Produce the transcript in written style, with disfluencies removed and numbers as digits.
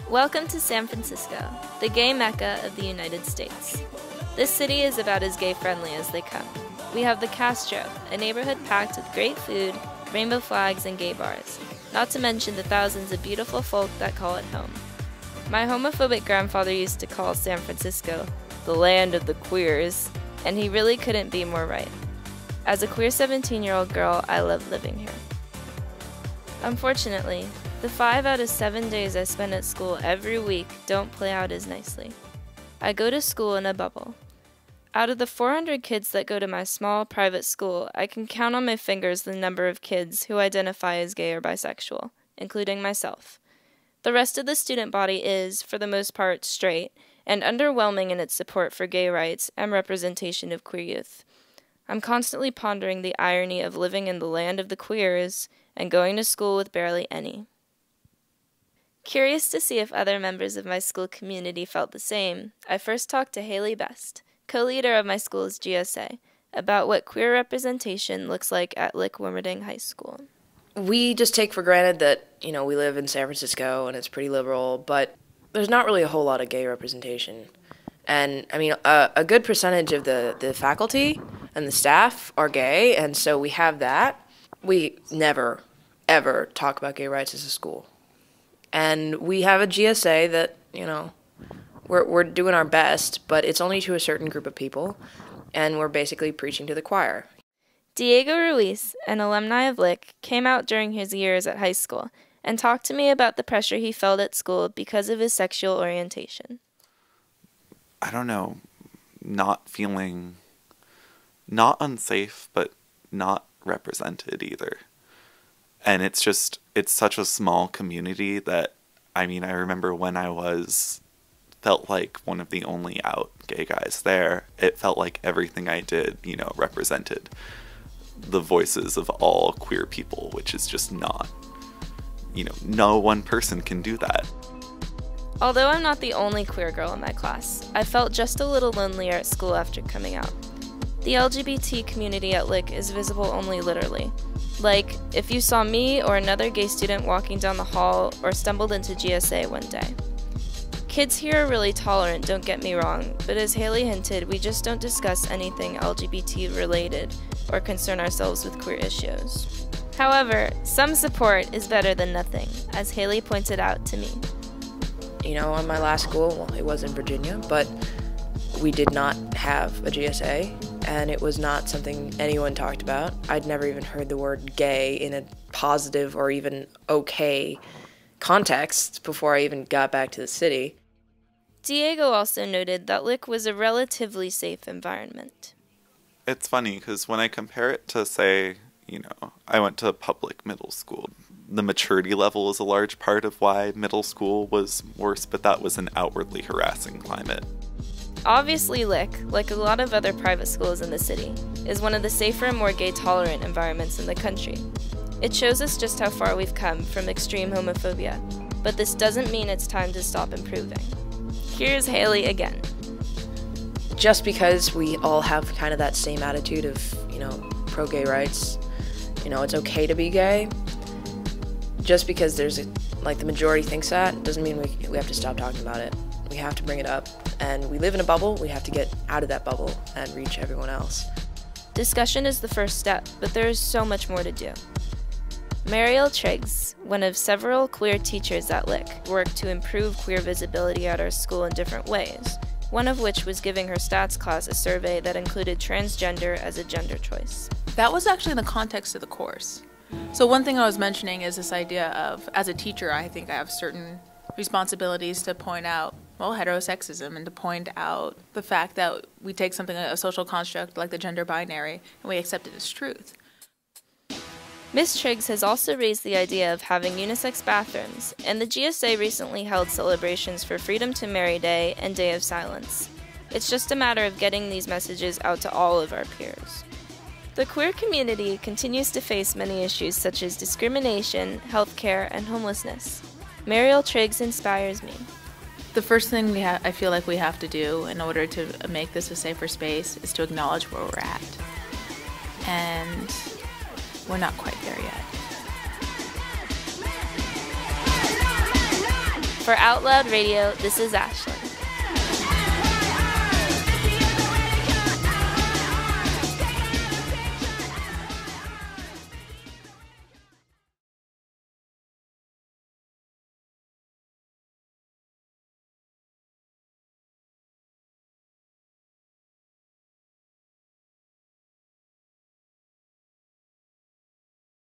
Welcome to San Francisco, the gay mecca of the United States. This city is about as gay-friendly as they come. We have the Castro, a neighborhood packed with great food, rainbow flags, and gay bars, not to mention the thousands of beautiful folk that call it home. My homophobic grandfather used to call San Francisco the land of the queers, and he really couldn't be more right. As a queer 17-year-old girl, I love living here. Unfortunately, the 5 out of 7 days I spend at school every week don't play out as nicely. I go to school in a bubble. Out of the 400 kids that go to my small private school, I can count on my fingers the number of kids who identify as gay or bisexual, including myself. The rest of the student body is, for the most part, straight, and underwhelming in its support for gay rights and representation of queer youth. I'm constantly pondering the irony of living in the land of the queers and going to school with barely any. Curious to see if other members of my school community felt the same, I first talked to Haley Best, co-leader of my school's GSA, about what queer representation looks like at Lick-Wilmerding High School. We just take for granted that, we live in San Francisco and it's pretty liberal, but there's not really a whole lot of gay representation. And, a good percentage of the faculty and the staff are gay, and so we have that. We never, ever talk about gay rights as a school. And we have a GSA that, we're doing our best, but it's only to a certain group of people, and we're basically preaching to the choir. Diego Ruiz, an alumni of Lick, came out during his years at high school and talked to me about the pressure he felt at school because of his sexual orientation. I don't know, not feeling, not unsafe, but not represented either. And it's such a small community that, I remember when I felt like one of the only out gay guys there, it felt like everything I did, represented the voices of all queer people, which is just not, no one person can do that. Although I'm not the only queer girl in my class, I felt just a little lonelier at school after coming out. The LGBT community at Lick is visible only literally. Like, if you saw me or another gay student walking down the hall or stumbled into GSA one day. Kids here are really tolerant, don't get me wrong, but as Haley hinted, we just don't discuss anything LGBT related or concern ourselves with queer issues. However, some support is better than nothing, as Haley pointed out to me. On my last school, it was in Virginia, but we did not have a GSA, and it was not something anyone talked about. I'd never even heard the word gay in a positive or even okay context before I even got back to the city. Diego also noted that Lick was a relatively safe environment. It's funny, because when I compare it to, say, I went to public middle school, the maturity level is a large part of why middle school was worse, but that was an outwardly harassing climate. Obviously, Lick, like a lot of other private schools in the city, is one of the safer and more gay-tolerant environments in the country. It shows us just how far we've come from extreme homophobia, but this doesn't mean it's time to stop improving. Here's Haley again. Just because we all have kind of that same attitude of, pro-gay rights, it's okay to be gay, just because the majority thinks that, doesn't mean we have to stop talking about it. We have to bring it up, and we live in a bubble. We have to get out of that bubble and reach everyone else. Discussion is the first step, but there is so much more to do. Mariel Triggs, one of several queer teachers at Lick, worked to improve queer visibility at our school in different ways, one of which was giving her stats class a survey that included transgender as a gender choice. That was actually in the context of the course. So one thing I was mentioning is this idea of, as a teacher, I think I have certain responsibilities to point out, heterosexism, and to point out the fact that we take something, a social construct like the gender binary, and we accept it as truth. Ms. Triggs has also raised the idea of having unisex bathrooms, and the GSA recently held celebrations for Freedom to Marry Day and Day of Silence. It's just a matter of getting these messages out to all of our peers. The queer community continues to face many issues such as discrimination, healthcare, and homelessness. Mariel Triggs inspires me. The first thing I feel like we have to do in order to make this a safer space is to acknowledge where we're at. And we're not quite there yet. For Out Loud Radio, this is Ashlyn.